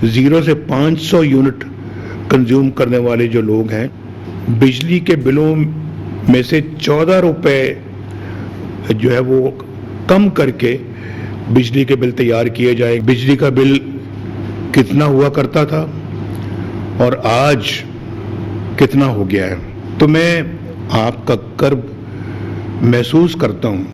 0 से 500 unit consume करने वाले जो लोग हैं, बिजली के बिलों में से 14 रुपए जो है वो कम करके बिजली के बिल तैयार किए जाए। बिजली का बिल कितना हुआ करता था और आज कितना हो गया है, तो मैं आपका कर्ब महसूस करता हूं।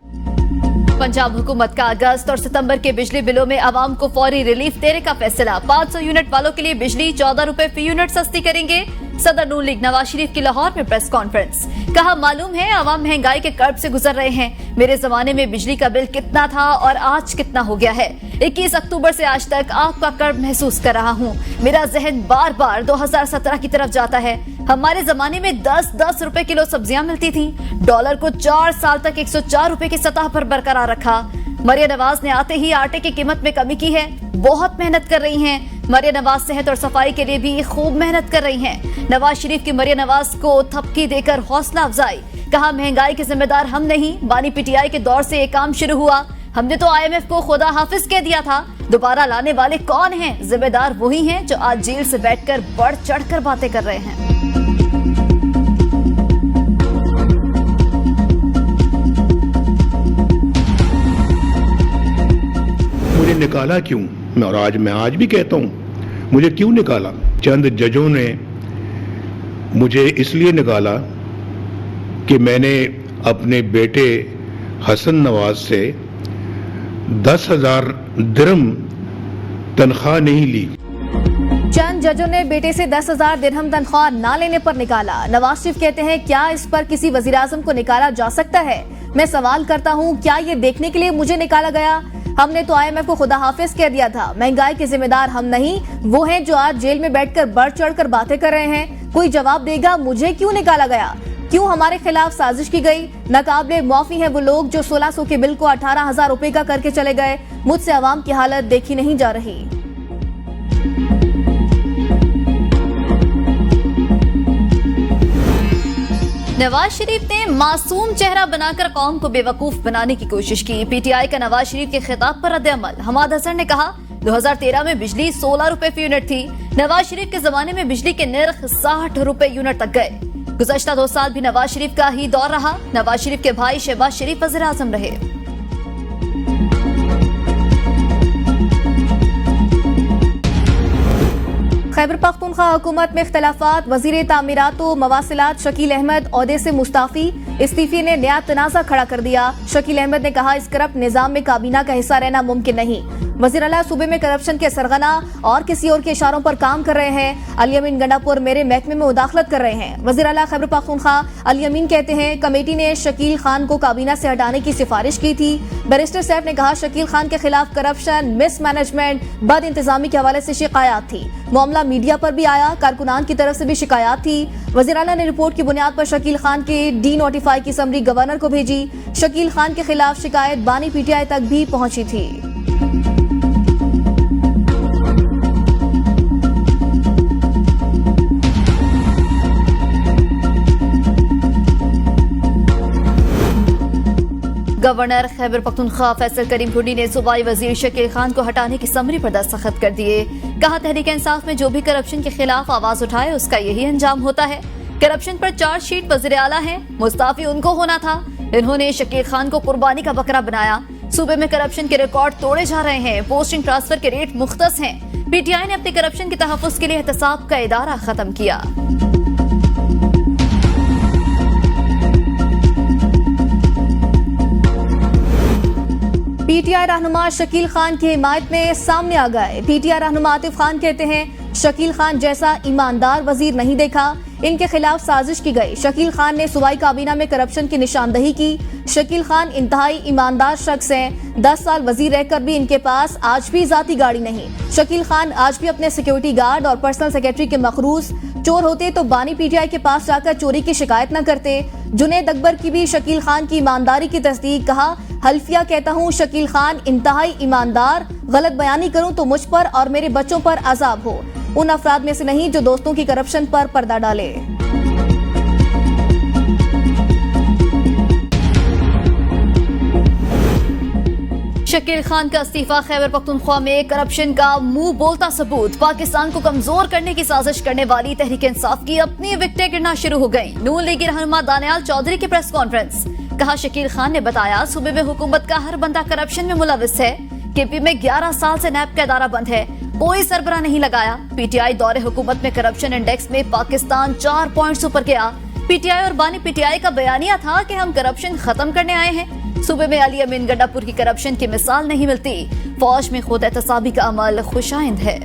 पंजाब हुकूमत का अगस्त और सितंबर के बिजली बिलों में आवाम को फौरी रिलीफ देने का फैसला। 500 यूनिट वालों के लिए बिजली 14 रुपए फी यूनिट सस्ती करेंगे। सदर नून लीग नवाज शरीफ की लाहौर में प्रेस कॉन्फ्रेंस। कहा, मालूम है आवाम महंगाई के कर्ब से गुजर रहे हैं। मेरे जमाने में बिजली का बिल कितना था और आज कितना हो गया है। 21 अक्टूबर से आज तक आपका कर्ब महसूस कर रहा हूँ। मेरा जहन बार बार 2017 की तरफ जाता है। हमारे जमाने में 10-10 रुपए किलो सब्जियां मिलती थी। डॉलर को 4 साल तक 104 रुपए की सतह पर बरकरार रखा। मरियम नवाज ने आते ही आटे की कीमत में कमी की है। बहुत मेहनत कर रही हैं। मरियम नवाज सेहत और सफाई के लिए भी खूब मेहनत कर रही हैं। नवाज शरीफ की मरियम नवाज को थपकी देकर हौसला अफजाई। कहा, महंगाई के जिम्मेदार हम नहीं, बानी पीटीआई के दौर से ये काम शुरू हुआ। हमने तो IMF को खुदा हाफिज कह दिया था। दोबारा लाने वाले कौन हैं? जिम्मेदार वही हैं जो आज जेल से बैठकर बढ़ चढ़कर बातें कर रहे हैं। मुझे निकाला क्यों? मैं आज भी कहता हूं, मुझे क्यों निकाला? चंद जजों ने मुझे इसलिए निकाला कि मैंने अपने बेटे हसन नवाज से 10,000 दिरहम तनख्वाह नहीं ली। चंद जजों ने बेटे से 10,000 दिरहम तनख्वाह ना लेने पर निकाला। नवाज शरीफ कहते हैं, क्या इस पर किसी वजीर आजम को निकाला जा सकता है? मैं सवाल करता हूं, क्या ये देखने के लिए मुझे निकाला गया? हमने तो IMF को खुदा हाफिज कह दिया था। महंगाई के जिम्मेदार हम नहीं, वो हैं जो आज जेल में बैठकर बढ़ चढ़कर बातें कर रहे हैं। कोई जवाब देगा मुझे क्यों निकाला गया? क्यों हमारे खिलाफ साजिश की गई? नाकाबिले मुआफी हैं वो लोग जो 1600 के बिल को 18,000 रुपए का करके चले गए। मुझसे आवाम की हालत देखी नहीं जा रही। नवाज शरीफ ने मासूम चेहरा बनाकर कौम को बेवकूफ बनाने की कोशिश की। पीटीआई का नवाज शरीफ के खिताब पर रद्द-ए-अमल। हमाद हसन ने कहा, 2013 में बिजली 16 रुपए फी यूनिट थी। नवाज शरीफ के जमाने में बिजली के निर्ख 60 रुपए यूनिट तक गए। गुज़श्ता 2 साल भी नवाज शरीफ का ही दौर रहा। नवाज शरीफ के भाई शहबाज शरीफ वज़ीर आज़म रहे। खैबर पख्तूनख्वा हुकूमत में इख्तलाफात। वजीर तामीरात व मवासिलात शकील अहमद ओहदे से मुस्ताफी। इस्तीफे ने नया तनाज़ा खड़ा कर दिया। शकील अहमद ने कहा, इस करप्ट निजाम में काबीना का हिस्सा रहना मुमकिन नहीं। वजीर आला सूबे में करप्शन के सरगना और किसी और के इशारों पर काम कर रहे हैं। अली अमीन गंडापुर मेरे महकमे में मुदाखलत कर रहे हैं। वजीर आला खैबर पख्तूनख्वा अली अमीन कहते हैं, कमेटी ने शकील खान को काबीना से हटाने की सिफारिश की थी। बैरिस्टर साहब ने कहा, शकील खान के खिलाफ करप्शन, मिसमैनेजमेंट, बद इंतजामी के हवाले से शिकायत थी। मामला मीडिया पर भी आया। कारकुनान की तरफ से भी शिकायत थी। वज़ीर आला ने रिपोर्ट की बुनियाद पर शकील खान के डी-नोटिफाई की समरी गवर्नर को भेजी। शकील खान के खिलाफ शिकायत बानी पीटीआई तक भी पहुंची थी। गवर्नर खैबर पख्तूनख्वा फैसल करीम ढूंढी ने सूबाई वजीर शकील खान को हटाने की समरी पर दस्तखत कर दिए। कहा, तहरीक इंसाफ में जो भी करप्शन के खिलाफ आवाज उठाए उसका यही अंजाम होता है। करप्शन पर चार्जशीट वजीर आला है, मुस्ताफी उनको होना था। इन्होंने शकील खान को कुर्बानी का बकरा बनाया। सूबे में करप्शन के रिकॉर्ड तोड़े जा रहे हैं। पोस्टिंग ट्रांसफर के रेट मुख्तस हैं। पीटीआई ने अपने करप्शन के तहफ्फुज़ के लिए एहतसाब का इदारा खत्म किया। पीटीआई रहनुमा शकील खान की हिमायत में सामने आ गए। पीटीआई रहनुमा आतिफ खान कहते हैं, शकील खान जैसा ईमानदार वजीर नहीं देखा। इनके खिलाफ साजिश की गई। शकील खान ने सूबाई काबीना में करप्शन की निशानदही की। शकील खान इंतहाई ईमानदार शख्स हैं। 10 साल वजीर रहकर भी इनके पास आज भी जाती गाड़ी नहीं। शकील खान आज भी अपने सिक्योरिटी गार्ड और पर्सनल सेक्रेटरी के मखरूज। चोर होते तो बानी पीटीआई के पास जाकर चोरी की शिकायत न करते। जुनेद अकबर की भी शकील खान की ईमानदारी की तस्दीक। कहा, हल्फिया कहता हूँ शकील खान इंतहाई ईमानदार। गलत बयानी करूँ तो मुझ पर और मेरे बच्चों पर अजाब हो। उन अफराद में से नहीं जो दोस्तों की करप्शन पर पर्दा डाले। शकील खान का इस्तीफा खैबर पख्तूनख्वा में करप्शन का मुंह बोलता सबूत। पाकिस्तान को कमजोर करने की साजिश करने वाली तहरीक इंसाफ की अपनी विकटें गिरना शुरू हो गईं। नून लीगी रहनुमा दानियाल चौधरी की प्रेस कॉन्फ्रेंस। कहा, शकील खान ने बताया सूबे में हुकूमत का हर बंदा करप्शन में मुलविस है। केपी में 11 साल से नैब का इदारा बंद है, कोई सरबराह नहीं लगाया। पीटीआई दौरे हुकूमत में करप्शन इंडेक्स में पाकिस्तान 4 पॉइंट्स ऊपर गया। पीटीआई और बानी पीटीआई का बयानिया था कि हम करप्शन खत्म करने आए हैं। सूबे में अली अमीन गंडापुर की करप्शन की मिसाल नहीं मिलती। फौज में खुद एहतसाबी का अमल खुशाइंद है।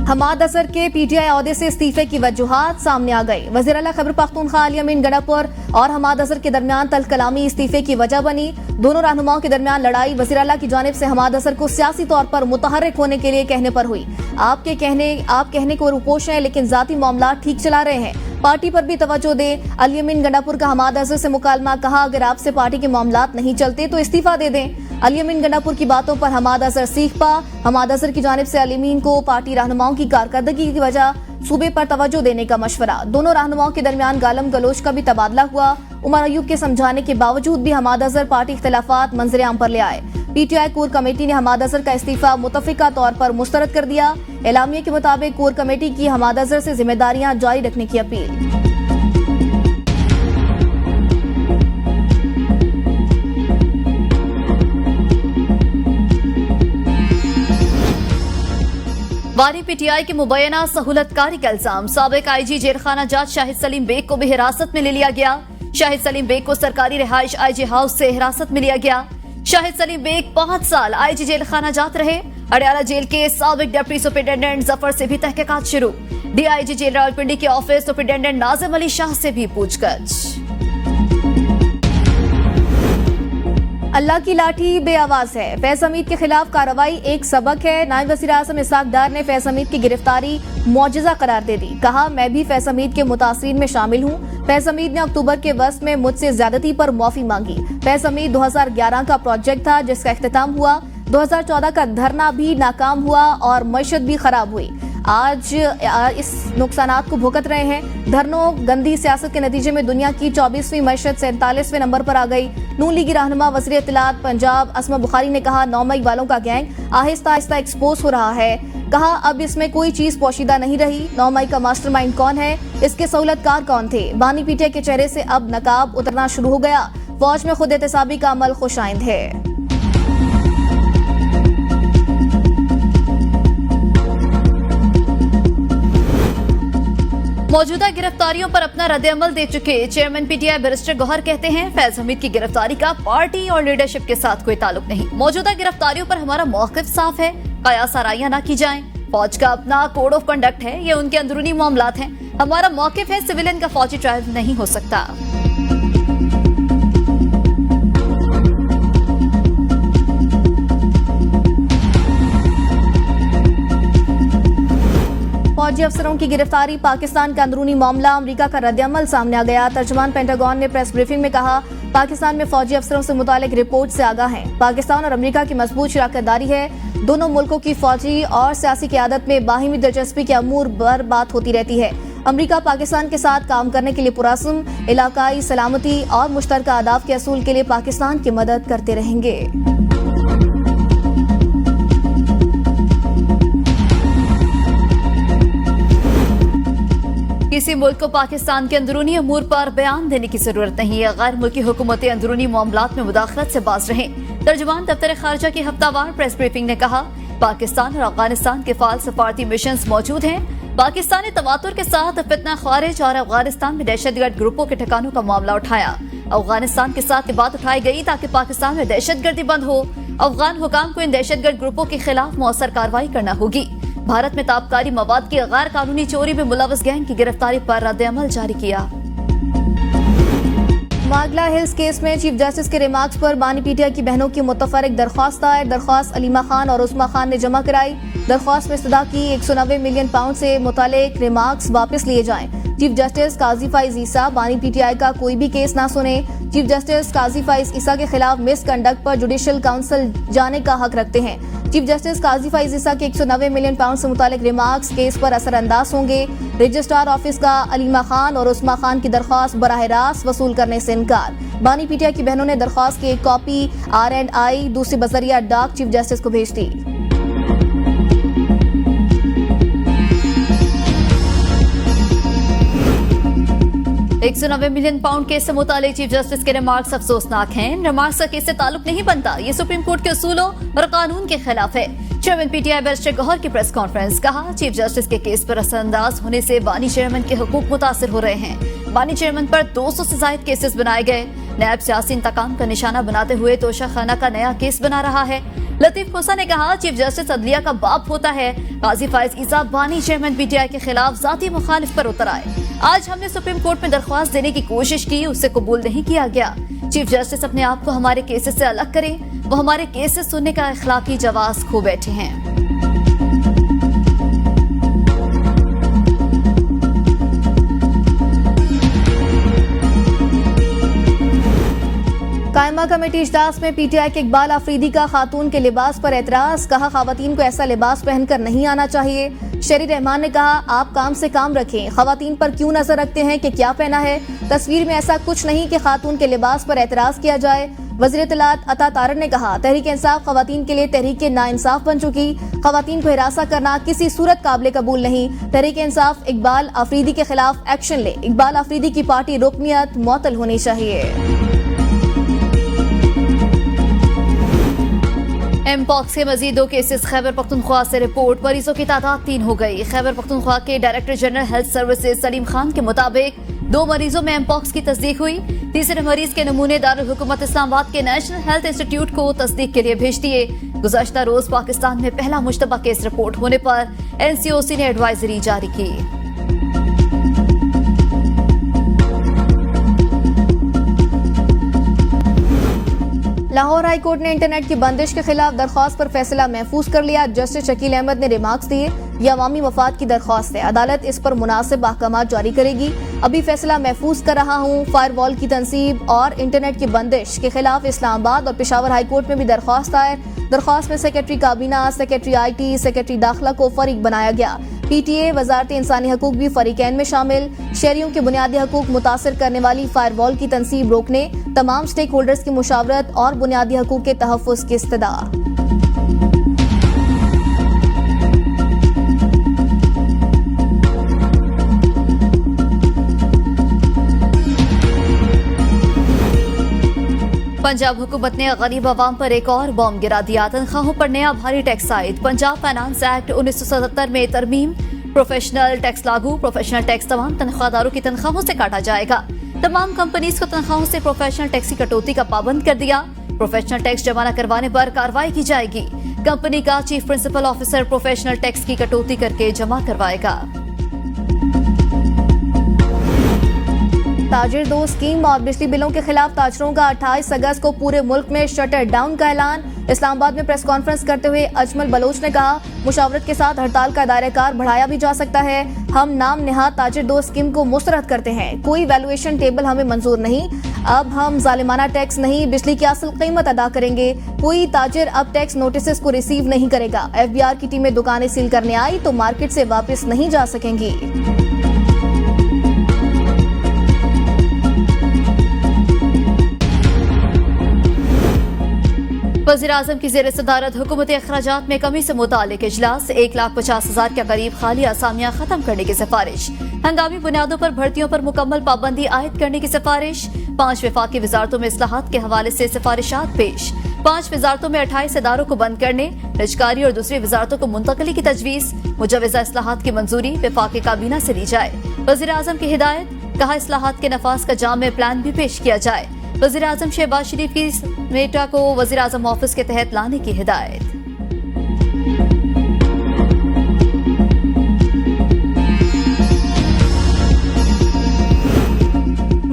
हमाद अजहर के पीटीआई ओहदे से इस्तीफे की वजूहात सामने आ गई। वज़ीर आला खैबर पख्तूनख्वा अली अमीन गंडापुर और हमाद अजहर के दरमियान तल कलामी इस्तीफे की वजह बनी। दोनों रहनुमाओं के दरमियान लड़ाई वज़ीर आला की जानिब से हमाद अजहर को सियासी तौर पर मुतहर्रिक होने के लिए कहने पर हुई। आप कहने को रुपोश हैं, लेकिन जाती मामला ठीक चला रहे हैं। पार्टी पर भी तवज्जो दे। अली अमीन गंडापुर का हमाद अजहर से मुकालमा। कहा, अगर आपसे पार्टी के मामलात नहीं चलते तो इस्तीफा दे दें। अली अमीन गंडापुर की बातों पर हमाद अजहर सीख पा। हमाद अजहर की जानिब से अली अमीन को पार्टी रहनुमाओं की कारकर्दगी की वजह सूबे पर तवज्जो देने का मशवरा। दोनों रहनुमाओं के दरमियान गालम गलोच का भी तबादला हुआ। उमर अयूब के समझाने के बावजूद भी हमाद अजहर पार्टी इख्तिलाफात मंजर आम पर ले आए। पीटीआई कोर कमेटी ने हमाद अजहर का इस्तीफा मुतफिका तौर पर मुस्तरद कर दिया। एलामिया के मुताबिक कोर कमेटी की हमाद अजहर से जिम्मेदारियां जारी रखने की अपील। बानी पीटीआई के मुबैना सहूलतकारी का इल्जाम। साबिक आईजी जेलखाना जाट शाहिद सलीम बेग को भी हिरासत में ले लिया गया। शाहिद सलीम बेग को सरकारी रिहाइश आईजी हाउस से हिरासत में लिया गया। शाहिद सलीम बेग 5 साल आईजी जेलखाना जात रहे। अडयाला जेल के साबिक डिप्टी सुपरिटेंडेंट जफर से भी तहकीकात शुरू। डीआईजी जेल रावलपिंडी के ऑफिस सुपरिटेंडेंट नाजिम अली शाह से भी पूछताछ। अल्लाह की लाठी बेआवाज है। फैज हमीद के खिलाफ कार्रवाई एक सबक है। नायब वज़ीर आज़म इसहाक डार ने फैज हमीद की गिरफ्तारी मौजज़ा करार दे दी। कहा, मैं भी फैज हमीद के मुतासिरीन में शामिल हूँ। फैज हमीद ने अक्टूबर के वस्त में मुझसे ज्यादती पर माफी मांगी। फैज हमीद 2011 का प्रोजेक्ट था जिसका इख्तिताम हुआ। 2014 का धरना भी नाकाम हुआ और मईशत भी खराब हुई। आज इस नुकसानात को भुगत रहे हैं। धरनों गंदी सियासत के नतीजे में दुनिया की 24वीं मईशत 47वें नंबर पर आ गई। नून लीगी रहनुमा वज़ीर इत्तलात पंजाब असमा बुखारी ने कहा, 9 मई वालों का गैंग आहिस्ता आहिस्ता एक्सपोज हो रहा है। कहा, अब इसमें कोई चीज पोशीदा नहीं रही। 9 मई का मास्टरमाइंड कौन है, इसके सहूलतकार कौन थे। बानी पीटीआई के चेहरे से अब नकाब उतरना शुरू हो गया। फौज में खुद एहतसाबी का अमल खुशाइंद है। मौजूदा गिरफ्तारियों पर अपना रद्द-ए-अमल दे चुके चेयरमैन पीटीआई बैरिस्टर गौहर कहते हैं, फैज हमीद की गिरफ्तारी का पार्टी और लीडरशिप के साथ कोई ताल्लुक नहीं। मौजूदा गिरफ्तारियों पर हमारा मौकिफ साफ है, कयास आराइयां ना की जाएं। फौज का अपना कोड ऑफ कंडक्ट है, ये उनके अंदरूनी मामलात हैं। हमारा मौकिफ है, सिविलियन का फौजी ट्रायल नहीं हो सकता। फौजी अफसरों की गिरफ्तारी पाकिस्तान का अंदरूनी मामला, अमेरिका का रद्द-ए-अमल सामने आ गया। तर्जुमान पेंटागन ने प्रेस ब्रीफिंग में कहा, पाकिस्तान में फौजी अफसरों से मुतालिक रिपोर्ट से आगाह हैं। पाकिस्तान और अमेरिका की मजबूत शराकतदारी है। दोनों मुल्कों की फौजी और सियासी क़यादत में बाहिमी दिलचस्पी के अमूर पर बात होती रहती है। अमेरिका पाकिस्तान के साथ काम करने के लिए पुरअज़्म, इलाकाई सलामती और मुश्तरका अहदाफ के असूल के लिए पाकिस्तान की मदद करते रहेंगे। किसी मुल्क को पाकिस्तान के अंदरूनी अमूर पर बयान देने की जरूरत नहीं है। गैर मुल्की हुकूमतें अंदरूनी मामलात में मुदाखलत से बाज रहें। तर्जुमान दफ्तर खारजा की हफ्तावार प्रेस ब्रीफिंग ने कहा, पाकिस्तान और अफगानिस्तान के फाल सफारती मिशंस मौजूद हैं। पाकिस्तान ने तवातुर के साथ फितना खारिज और अफगानिस्तान में दहशतगर्द ग्रुपों के ठिकानों का मामला उठाया। अफगानिस्तान के साथ ये बात उठाई गई ताकि पाकिस्तान में दहशतगर्दी बंद हो। अफगान हुकाम को इन दहशतगर्द ग्रुपों के खिलाफ मौसर कार्रवाई करना होगी। भारत में ताबकारी मवाद की गैर कानूनी चोरी में मुलव्वस गैंग की गिरफ्तारी पर रद्द-ए-अमल जारी किया। मागला हिल्स केस में चीफ जस्टिस के रिमार्क्स पर बानी पीटीआई की बहनों की मुतफरक दरख्वास्त दायर। दरख्वास्त अलीमा खान और उस्मा खान ने जमा कराई। दरख्वास्त में इस्तदा की 190 मिलियन पाउंड से मुतालिक रिमार्क्स वापस लिए जाएं। चीफ जस्टिस काजी फाइज ईसा बानी पीटीआई का कोई भी केस ना सुने। चीफ जस्टिस काजी फाइज ईसा के खिलाफ मिसकंडक्ट पर जुडिशियल काउंसिल जाने का हक रखते हैं। चीफ जस्टिस काजी फाइज ईसा के 190 मिलियन पाउंड से मुतालिक रिमार्क्स केस पर असरअंदाज होंगे। रजिस्ट्रार ऑफिस का अलीमा खान और उस्मा खान की दरख्वास्त बराह रास्त वसूल करने से इनकार। बानी पीटीआई की बहनों ने दरख्वास्त की एक कॉपी R&I दूसरी बजरिया डाक चीफ जस्टिस को भेज दी। £190 मिलियन केस से मुतालिक चीफ जस्टिस के रिमार्क्स अफसोसनाक हैं। इन रिमार्क्स का केस से ताल्लुक नहीं बनता। ये सुप्रीम कोर्ट के उसूलों और कानून के खिलाफ है। चेयरमैन पीटीआई बैरिस्टर गौहर की प्रेस कॉन्फ्रेंस, कहा चीफ जस्टिस के केस पर असरअंदाज होने से बानी चेयरमैन के हुकूक मुतासिर हो रहे हैं। बानी चेयरमैन पर 200 से ज्यादा केसेस बनाए गए। नैब सियासी इंतकाम का निशाना बनाते हुए तोशाखाना का नया केस बना रहा है। लतीफ खोसा ने कहा चीफ जस्टिस अदलिया का बाप होता है। काजी फाइज ईसा बानी चेयरमैन पीटीआई के खिलाफ जाती मुखालिफ पर उतर आए। आज हमने सुप्रीम कोर्ट में दरख्वास्त देने की कोशिश की, उससे कबूल नहीं किया गया। चीफ जस्टिस अपने आप को हमारे केसेस से अलग करें। वो हमारे केसेस सुनने का अखलाकी जवाब खो बैठे हैं। कायमा कमेटी इजलास में पीटीआई के इकबाल आफरीदी का खातून के लिबास पर एतराज, कहा खवातीन को ऐसा लिबास पहनकर नहीं आना चाहिए। शेरी रहमान ने कहा आप काम से काम रखें, खवातीन पर क्यों नजर रखते हैं कि क्या पहना है। तस्वीर में ऐसा कुछ नहीं कि खातून के लिबास पर एतराज किया जाए। वज़ीर इत्तलात अता तारर ने कहा तहरीक इंसाफ खवातीन के लिए तहरीक नाइंसाफ बन चुकी। खवातीन को हिरासा करना किसी सूरत काबिल कबूल नहीं। तहरीक इंसाफ इकबाल आफरीदी के खिलाफ एक्शन ले। इकबाल आफरीदी की पार्टी रुकनियत मुअत्तल होनी चाहिए। एमपॉक्स के मजीद 2 केसेस खैबर पख्तूनख्वा से रिपोर्ट। मरीजों की तादाद 3 हो गई। खैबर पख्तूनख्वा के director general health services Salim Khan के मुताबिक 2 मरीजों में एमपॉक्स की तस्दीक हुई। तीसरे मरीज के नमूने दारुल हुकूमत इस्लामाबाद के नेशनल हेल्थ इंस्टीट्यूट को तस्दीक के लिए भेज दिए। गुज़श्ता रोज पाकिस्तान में पहला मुश्तबा केस रिपोर्ट होने पर NCOC ने एडवाइजरी जारी की। लाहौर हाई कोर्ट ने इंटरनेट की बंदिश के खिलाफ दरख्वास्त पर फैसला महफूज कर लिया। जस्टिस शकील अहमद ने रिमार्क्स दिए ये अवामी मफाद की दरख्वास्त है, अदालत इस पर मुनासिब अहकाम जारी करेगी। अभी फैसला महफूज कर रहा हूँ। फायरवॉल की तनसीब और इंटरनेट की बंदिश के खिलाफ इस्लामाबाद और पेशावर हाई कोर्ट में भी दरख्वास्त आए। दरख्वास्त में सेक्रेटरी काबीना, सेक्रेटरी IT, सेक्रेटरी दाखिला को फरीक बनाया गया। PTA, वजारत इंसानी हकूक भी फरीकैन में शामिल। शहरियों के बुनियादी हकूक मुतासर करने वाली फायरवॉल की तनसीब रोकने, तमाम स्टेक होल्डर्स की मुशावरत और बुनियादी हकूक के तहफ़्फ़ुज़ की इस्तदा। पंजाब हुकूमत ने गरीब आवाम पर एक और बॉम्ब गिरा दिया। तनख्वाहों पर नया भारी टैक्स आयद। पंजाब फाइनेंस एक्ट 1977 में तरमीम। प्रोफेशनल टैक्स लागू। प्रोफेशनल टैक्स तमाम तनख्वाहदारों की तनख्वाहों से काटा जाएगा। तमाम कंपनीज को तनख्वाहों से प्रोफेशनल टैक्स की कटौती का पाबंद कर दिया। प्रोफेशनल टैक्स जमा न करवाने पर कार्रवाई की जाएगी। कंपनी का chief principal officer professional tax की कटौती करके जमा करवाएगा। ताजिर दो स्कीम और बिजली बिलों के खिलाफ ताजरों का 28 अगस्त को पूरे मुल्क में शटर डाउन का ऐलान। इस्लामाबाद में प्रेस कॉन्फ्रेंस करते हुए अजमल बलोच ने कहा मुशावरत के साथ हड़ताल का दायरा-कार बढ़ाया भी जा सकता है। हम नाम निहाद ताजिर दो स्कीम को मुस्तरद करते हैं। कोई वैल्यूएशन टेबल हमें मंजूर नहीं। अब हम जालिमाना टैक्स नहीं, बिजली की असल कीमत अदा करेंगे। कोई ताजिर अब टैक्स नोटिस को रिसीव नहीं करेगा। FBR की टीमें दुकानें सील करने आई तो मार्केट से वापस नहीं जा सकेंगी। वज़ीर-ए-आज़म की ज़ेर सदारत हुकूमती अखराजात में कमी से मुतालिक इजलास। 1,50,000 के करीब खाली आसामियां खत्म करने की सिफारिश। हंगामी बुनियादों पर भर्तियों पर मुकम्मल पाबंदी आयद करने की सिफारिश। 5 वफाकी वजारतों में इस्लाहात के हवाले से सिफारिशात पेश। 5 वजारतों में 28 इदारों को बंद करने, निजकारी और दूसरी वजारतों को मुंतकली की तजवीज़। मुजव्वज़ा इस्लाहात की मंजूरी वफाकी काबीना से ली जाए। वज़ीर-ए-आज़म की हिदायत, कहा इस्लाहात के नफाज का जामे प्लान भी पेश किया जाए। वज़ीर-ए-आज़म शहबाज शरीफ की मेटा को वज़ीर-ए-आज़म ऑफिस के तहत लाने की हिदायत।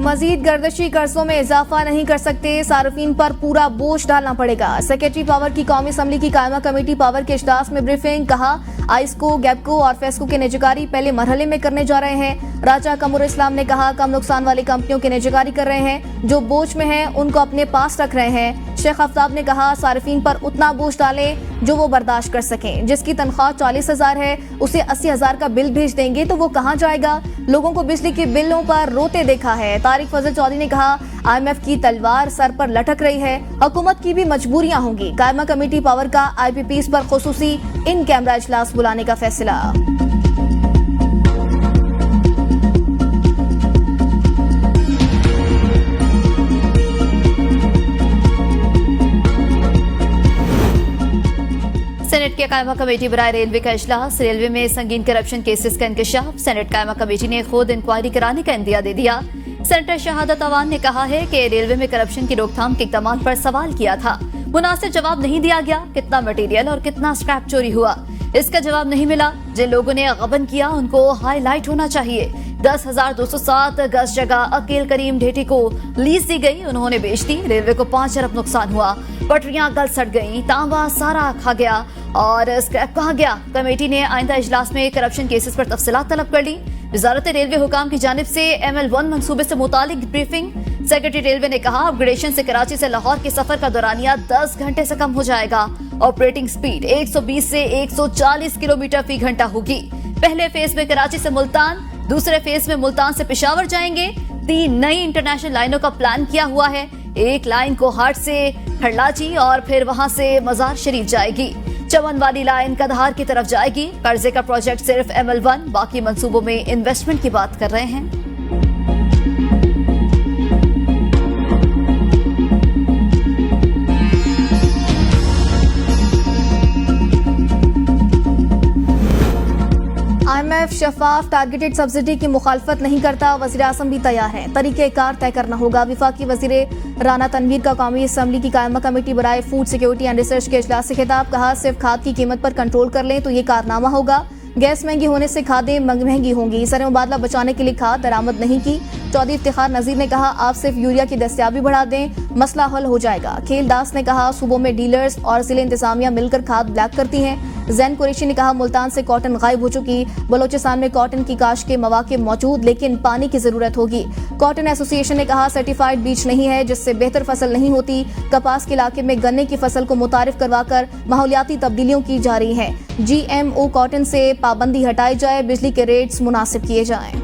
मजीद गर्दिशी कर्जों में इजाफा नहीं कर सकते, सार्फिन पर पूरा बोझ डालना पड़ेगा। सेक्रेटरी पावर की कौमी असम्बली की कायमा कमेटी पावर के इजलास में ब्रीफिंग। कहा आइस्को, गैपको और फेस्को के निजीकारी पहले मरहले में करने जा रहे हैं। राजा कमर इस्लाम ने कहा कम नुकसान वाली कंपनियों के निजीकारी कर रहे हैं, जो बोझ में हैं उनको अपने पास रख रहे हैं। शेख आफ्ताब ने कहा सार्फिन पर उतना बोझ डालें जो वो बर्दाश्त कर सकें। जिसकी तनख्वाह 40,000 है उसे 80,000 का बिल भेज देंगे तो वो कहाँ जाएगा? लोगों को बिजली के बिलों पर रोते देखा है। तारिक फजल चौधरी ने कहा IMF की तलवार सर पर लटक रही है, हुकूमत की भी मजबूरियां होंगी। कायमा कमेटी पावर का IPPs पर खुसूसी इन कैमरा इजलास बुलाने का फैसला। सेनेट की कायमा कमेटी बनाए रेलवे का इजलास। रेलवे में संगीन करप्शन केसेस का इंकशाफ। सेनेट कायमा कमेटी ने खुद इंक्वायरी कराने का इंदिया दे दिया। सेनेटर शहादत अवान ने कहा है कि रेलवे में करप्शन की रोकथाम के इक़दाम पर सवाल किया था, मुनासिब जवाब नहीं दिया गया। कितना मटेरियल और कितना स्क्रैप चोरी हुआ, इसका जवाब नहीं मिला। जिन लोगों ने गबन किया उनको हाईलाइट होना चाहिए। 10,207 गज जगह अकील करीम ढेटी को लीज दी गई, उन्होंने बेच दी। रेलवे को 5 अरब नुकसान हुआ, पटरियां गल सड़ गई, तांबा सारा खा गया और स्क्रैप कहाँ गया? कमेटी ने आइंदा इजलास में करप्शन केसेस पर तफसीलात तलब कर ली। वजारत रेलवे हुकाम की जानिब से ML1 मंसूबे से मुतालिक ब्रीफिंग। सेक्रेटरी रेलवे ने कहा अपग्रेडेशन से कराची से लाहौर के सफर का दौरानिया 10 घंटे से कम हो जाएगा। ऑपरेटिंग स्पीड 120 से 140 किलोमीटर फी घंटा होगी। पहले फेज में कराची से मुल्तान, दूसरे फेज में मुल्तान से पेशावर जाएंगे। 3 नई इंटरनेशनल लाइनों का प्लान किया हुआ है। एक लाइन को हाट से खरलाची और फिर वहां से मजार शरीफ जाएगी। चमन वाली लाइन कंधार की तरफ जाएगी। कर्जे का प्रोजेक्ट सिर्फ ML1, बाकी मंसूबों में इन्वेस्टमेंट की बात कर रहे हैं। IMF शफाफ टारगेटेड सब्सिडी की मुखालफत नहीं करता, वज़ीर आज़म भी तैयार है। तरीक़ेकार तय करना होगा। विफाकी वज़ीर राना तनवीर का कौमी असम्बली की कायमा कमेटी बराए फूड सिक्योरिटी एंड रिसर्च के इजलास से खिताब। कहा सिर्फ खाद की कीमत पर कंट्रोल कर लें तो ये कारनामा होगा। गैस महंगी होने से खादें महंगी होंगी। सर मुबादला बचाने के लिए खाद दरामद नहीं की। चौधरी इफ्तिखार नज़ीर ने कहा आप सिर्फ यूरिया की दस्तियाबी बढ़ा दें, मसला हल हो जाएगा। खेल दास ने कहा सूबों में डीलर्स और जिले इंतजामिया मिलकर खाद ब्लैक करती हैं। जैन कुरैशी ने कहा मुल्तान से कॉटन गायब हो चुकी। बलोचिस्तान में कॉटन की काश के मौके मौजूद, लेकिन पानी की जरूरत होगी। कॉटन एसोसिएशन ने कहा सर्टिफाइड बीज नहीं है जिससे बेहतर फसल नहीं होती। कपास के इलाके में गन्ने की फसल को मुतारिफ करवाकर माहौलियाती तब्दीलियों की जा रही है। GMO कॉटन से पाबंदी हटाई जाए, बिजली के रेट्स मुनासिब किए जाएं।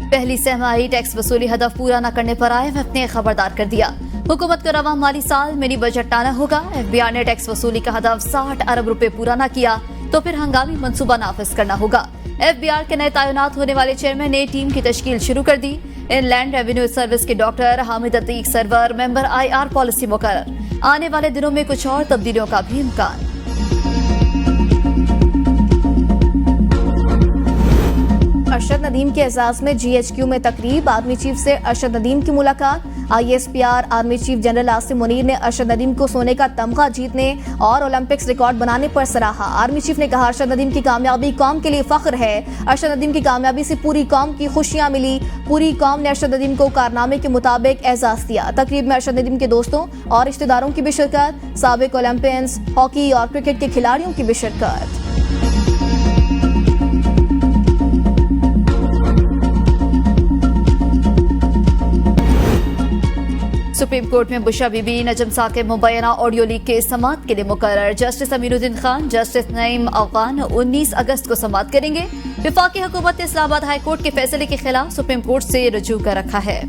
पहली सहमाही टैक्स वसूली हदफ पूरा न करने पर IMF ने खबरदार कर दिया। हुकूमत को रवा माली साल मिनी बजट लाना होगा। FBR ने टैक्स वसूली का हदफ 60 अरब रुपए पूरा न किया तो फिर हंगामी मंसूबा नाफिज करना होगा। FBR के नए तैनात होने वाले चेयरमैन ने टीम की तश्कील शुरू कर दी। इनलैंड रेवेन्यू सर्विस के doctor Hamid Atiq Sarwar member IR policy मुकर्रर। आने वाले दिनों में कुछ और तब्दीलियों का भी इम्कान। अरशद नदीम के एजाज में GHQ में तकरीब। आर्मी चीफ से अरशद नदीम की मुलाकात। ISPR army chief general Asim Munir ने अरशद नदीम को सोने का तमगा जीतने और ओलंपिक्स रिकॉर्ड बनाने पर सराहा। आर्मी चीफ ने कहा अरशद नदीम की कामयाबी कौम के लिए फख्र है। अरशद नदीम की कामयाबी से पूरी कौम की खुशियां मिली। पूरी कौम ने अरशद नदीम को कारनामे के मुताबिक एजाज दिया। तकरीब में अरशद नदीम के दोस्तों और रिश्तेदारों की भी शिरकत। साबिक ओलंपियंस, हॉकी और क्रिकेट के खिलाड़ियों की भी शिरकत। सुप्रीम कोर्ट में बुशरा बीबी नजम साकिब मुबैना ऑडियो लीक के समाअत के लिए मुकर्रर। जस्टिस अमीरुद्दीन खान, जस्टिस नईम अफगान 19 अगस्त को समाअत करेंगे। वफाकी हुकूमत ने इस्लामाबाद हाई कोर्ट के फैसले के खिलाफ सुप्रीम कोर्ट से रुजू कर रखा है।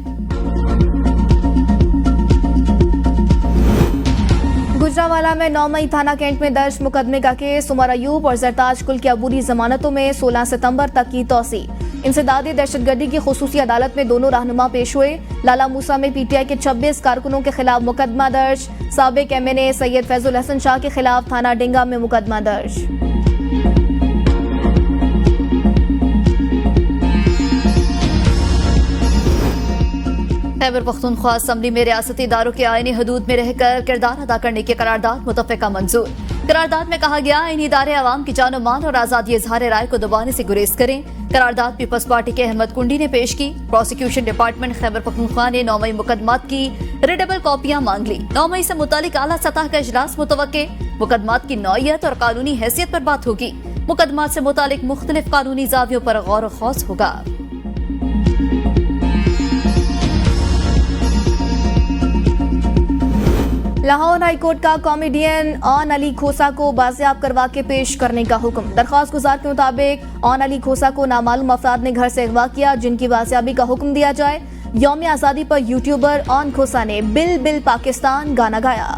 गुजरावाला में 9 मई थाना कैंट में दर्ज मुकदमे का केस। उमर अयूब और जरताज कुल की अबूरी जमानतों में 16 सितंबर तक की तौसी। इंसदादी दहशतगर्दी की खुसूसी अदालत में दोनों रहनुमा पेश हुए। लाला मूसा में PTI के 26 कारकुनों के खिलाफ मुकदमा दर्ज। साबिक MNA सैयद फैजुल हसन शाह के खिलाफ थाना डिंगा में मुकदमा दर्ज। खैबर पख्तूनख्वा असम्बली में रियासती इदारों के आईनी हदूद में रहकर किरदार अदा करने की करारदाद मुतफ़िका मंजूर। करारदाद में कहा गया इन इदारे अवाम की जान माल और आजादी इजहार राय को दबाने से गुरेज करें। करारदाद पीपल्स पार्टी के अहमद कुंडी ने पेश की। प्रोसिक्यूशन डिपार्टमेंट खैबर पख्तूनख्वा ने 9 मई मुकदमात की रीडेबल कॉपियां मांग ली। 9 मई से मुतालिक आला सतह का इजलास मुतवक्के। मुकदमात की नौयत और कानूनी हैसियत पर बात होगी। मुकदमात से मुतालिक मुख्तलिफ कानूनी जावियों पर गौर खौस होगा। लाहौर हाई कोर्ट का कॉमेडियन ऑन अली खोसा को बाजियाब करवा के पेश करने का हुक्म। दरख्वास्त गुजार के मुताबिक ऑन अली खोसा को नामालूम अफराद ने घर से अगवा किया, जिनकी बाजियाबी का हुक्म दिया जाए। यौम आज़ादी पर यूट्यूबर ऑन खोसा ने बिल बिल पाकिस्तान गाना गाया।